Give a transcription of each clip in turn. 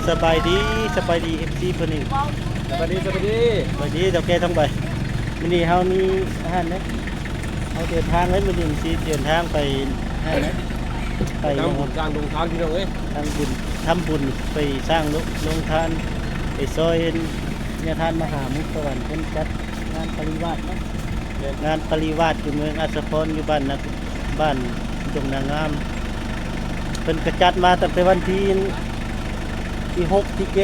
สบายดีเอฟซีเพิ่นนี่สวัสดีสวัสดีเจ้าแก่ทั้งใบมื้อนี้เฮามีอาหารนะเฮาเดินทางเลยมื้อนี้สิเดินทางไปอาหารนะไป ทำบุญสร้างโรงทานพี่น้องเอ้ย ทำบุญไปสร้างโรงทานไปซอยเนี่ยทานมหามุขสวรรค์เพิ่นจัดงานปริวาสเนาะงานปริวาสอยู่เมืองอัศพรอยู่บ้านดงนางงามเพิ่นก็จัดมาตั้งแต่วันที่6ที่7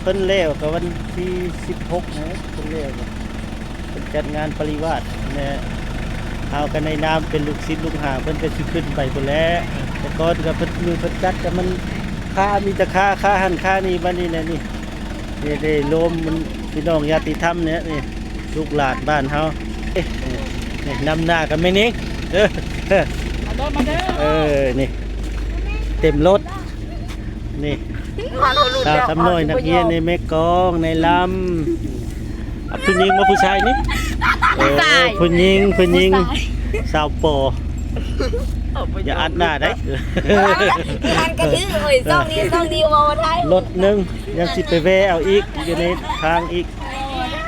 เพิ่นแล้วก็วันที่16นะเพิ่นแล้วก็เพิ่นจัดงานปริวาสนะเอากันในนามเป็นลูกศิษย์ลูกหาเพิ่นก็สิขึ้นไปพุ่นแหล้วแต่ก่อนก็เพิ่นจัดก็มันค่ามีแต่ค่าหันค่านี่บัดนี้นะนี่ได้โลมมันพี่น้องญาติธรรมเนี่ยนี่ลูกหลานบ้านเฮานี่นำหน้ากันแม่นิงนี่เต็มรถนี่สาวทำน้อยนักเรียนในแม่กองในลำผู้หญิงว่าผู้ชายนี่ผู้หญิงสาวปออย่าอัดหน้าได้ทานกระทืบเฮ้ยต้องดีมาไทยรถหนึ่งยังสิไปแวะเอาอีกอยู่ในทางอีก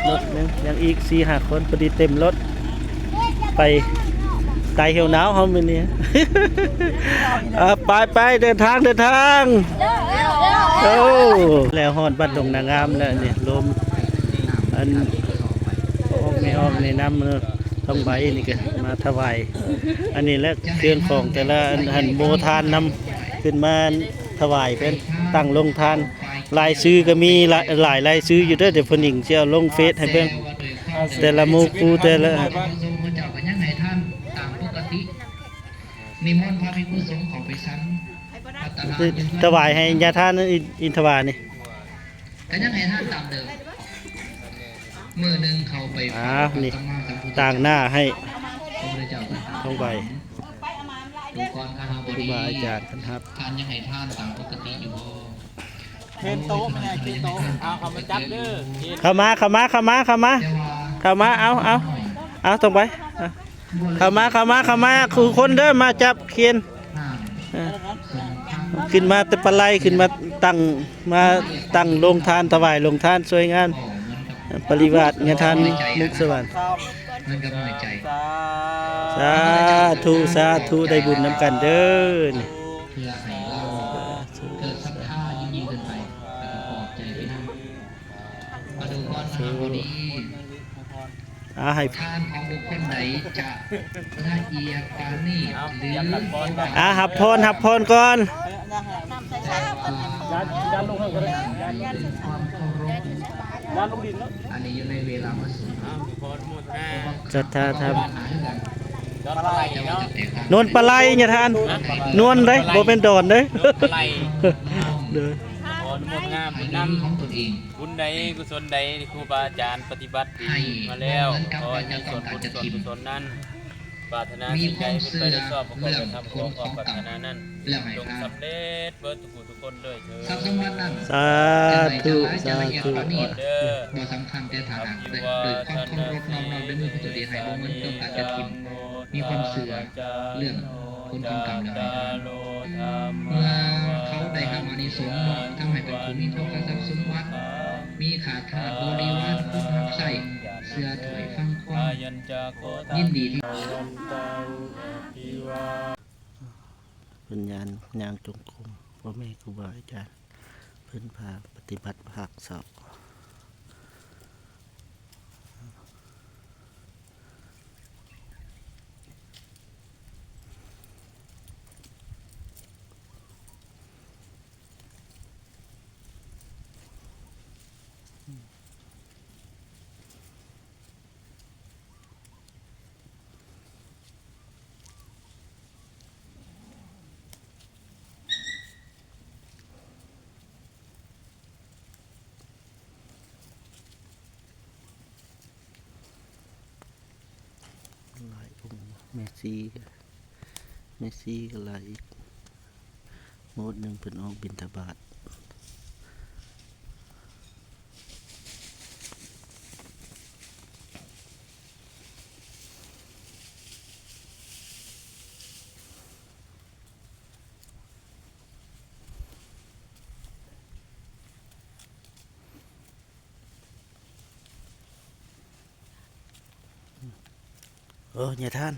รถหนึ่งยังอีก4-5 คนพอดีเต็มรถไปไต่เหี่ยวหนาวเขามื้อนี้ไปเดินทางโอ้แล้วฮอดบ้านดงนางงามแล้วนี่ลมอันไม่ออกในน้ำต้องใบนี่ก็มาถวายอันนี้แล้วเครื่องของแต่ละหันโบทานนำขึ้นมาถวายเป็นตั้งลงทานลายซื้อก็มีหลายลายซื้ออยู่เด้อเดี๋ยวเพิ่นหญิงสิเอาลงเฟซให้เบิ่งแต่ละหมู่คู่แต่ละนิมนต์พระภิกษุสงฆ์ของไปชั้นถวายให้ญาติท่านอินทวานี่ก็ยังให้ท่านตามเดิมมือหนึ่งเขาไปนี่ต่างหน้าให้ พระพุทธเจ้าต้องไปดูก่อนคณะบดี ครูบาอาจารย์ครับท่านยังให้ท่านตามปกติอยู่บ่เคนโต๊ะไม่ใช่เคนโต๊ะเอามาจับเด้อเข้ามาเอาตรงไปเข้ามาคือคนเด้อมาจับเคียนขึ้นมาแต่ปลายขึ้นมาตั้งโรงทานถวายโรงทานสวยงามปริวาสงานทานมุกสวรรค์มันก็น้อยใจสาธุได้บุญนำกันเด้อนี่เพื่อให้เราเกิดศรัทธายิ่งขึ้นไปแล้วก็ปลอบใจไปนั่งมาดูก่อนคณะบดีให้ทานของบุคคลใดจะละเอียดปานีหรือหับพรก่อนอันนี้อยู่ในเวลามาสูงจัตตาธรรมนวลปลายอย่าทานนวลเด้บ่เป็นดอนเด้เด้ออนมงามนำของตนเองบุญใดกุศลใดที่ครูบาอาจารย์ปฏิบัติมาแล้วขอให้ส่วนบุญส่วนกุศลนั้นปรารถนาสิ่งใดเป็นไปได้ชอบประกอบไปทำของออกปรารถนานั้นจงสำเร็จเบิดทุกคนเลยเถิดสาธุเด้อบ่สำคัญแต่ฐานะโดยความเคารพน้อมด้วยมือของตัวเองให้บ่เหมือนกับการกระถิ่นมีความเสื่อเรื่องคนกำกับแล้วเมื่อเขาได้กรรมอานิสงส์ทำให้เป็นผู้มีโภคทรัพย์สมบัติมีขาดบริวารผู้รับใช้เสื้อถวยฟังความยินดีที่เป็นยางจงกรมพ่อแม่ครูบาอาจารย์เพิ่นพาปฏิบัติภาคสอบหลายองค์เมซี่ก็หลายอีกโมดหนึ่งเป็นออกบิณฑบาต โอ้ยายท่าน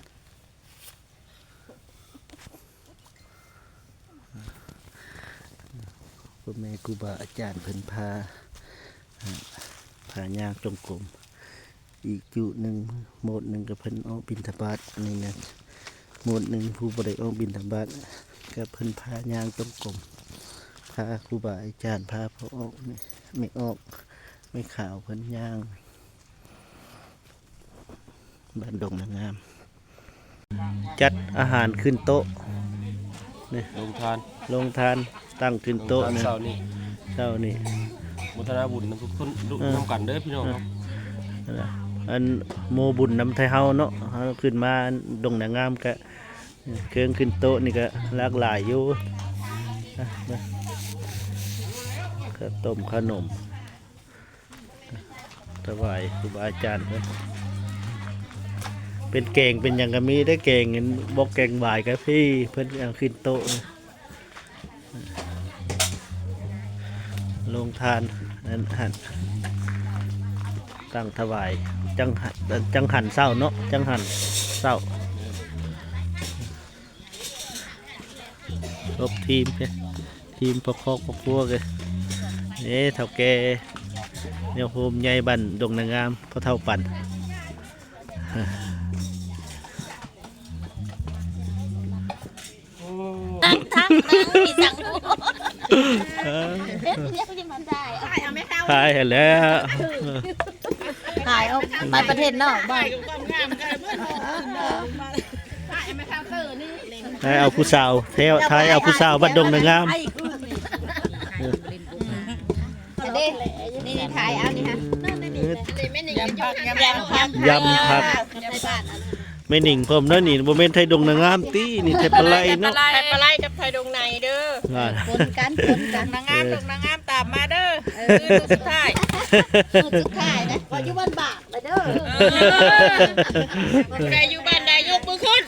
พ่อแม่ครูบาอาจารย์เพิ่นพาย่างจงกรมอีกจุหนึ่งโหมดหนึ่งกับเพิ่นออกบิณฑบาตนี่นะโหมดหนึ่งผู้บ่ได้ออกบิณฑบาตกับเพิ่นพาย่างจงกรมพาครูบาอาจารย์พาพอออกไม่ออกไม่ข่าวเพิ่นย่างบ้านดงนางงามจัดอาหารขึ้นโต๊ะนี่ ลงทาน ลงทานตั้งขึ้นโต๊ะนะ เช้านี้ เช้านี่ มุทนาบุญนำทุกคนลุกน้ำกันเด้อพี่น้องครับ อันโมบุญน้ำไทยเฮาเนาะเฮาขึ้นมาดงนางงามก็เครื่องขึ้นโต๊ะนี่ก็หลากหลายอยู่ก็ต้มขนมถวายครูบาอาจารย์เพิ่นเป็นแกงเป็นหยังก็มีได้แกงบอกแกงบ่ายกับพี่เพิ่นเอาขึ้นโต๊ะลงทานนั้นหันตั้งถวายจังหันเศร้าเนาะจังหันเศร้าลบทีมเนี่ยทีมประคอกประครัวเลยนี่เท่าแกเนี่ยโฮมใหญ่บันดงนางงามเขาเท่าปั่นทั้งมีสังหูเดี๋ยวจะมาได้เอาไม่เข้า ถ่ายเห็นแล้ว ถ่ายเอาไปประเทศนอกบ้าง ถ่ายเอาผู้สาวถ่ายเอาผู้สาวบัดดงนางงาม นี่ถ่ายเอานี่ฮะยำผัก ไม่หนิงผมเนาะนี่โมเมนต์ไทยดงนางงามตีนี่ไทยปลาไหลเนาะ ไทยปลาไหลกับไทยดงในเด้อ คนกันนางงามดงนางงามตามมาเด้อคือตัวสุดท้าย สุดท้ายนะว่าอยู่บ้านบากไปเด้อ ใครอยู่บ้านใดยกมือขึ้น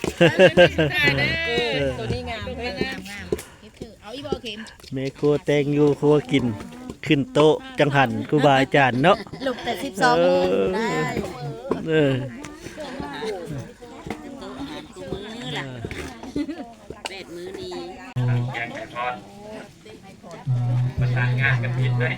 สุดท้ายเด้อตัวนี้งามเลยงาม เอาอีบอเข็ม เมโคแตงอยู่ครัวกินขึ้นโต๊ะจังหันครูบาอาจารย์เนาะ ลูกแต่12มื้อได้ เออ แกงไก่ทอดประสานงานกันผิดด้วย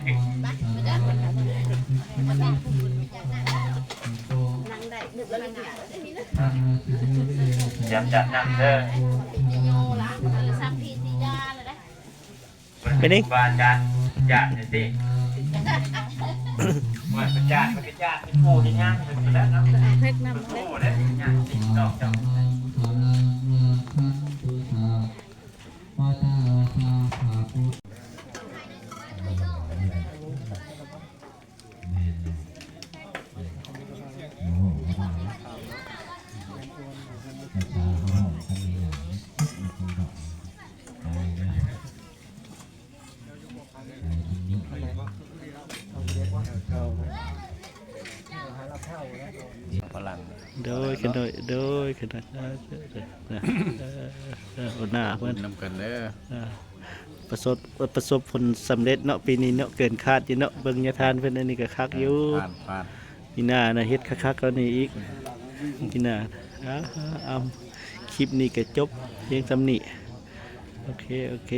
ย้ำจัดย้ำเด้อ ไปนี่ บ้านจัดจัดเนี่ยสิว่าเป็นจัดมันเป็นจัดเป็นปูเป็นย่างเป็นแล้วเนาะปูแล้วย่างติดดอกจัง พลัง โดยกันโดยกันเอาหน้าเพื่อน นำกันเด้อ ประสบผลสำเร็จเนาะปีนี้เนาะเกินคาดอยู่เนาะเบิ่งยาทานเพิ่นอันนี้ก็คักอยู่ ผ่าน นี่หน้านะเฮ็ดคักๆก็นี่อีกนี่หน้าเอาคลิปนี้ก็จบเพียงสำนี้โอเค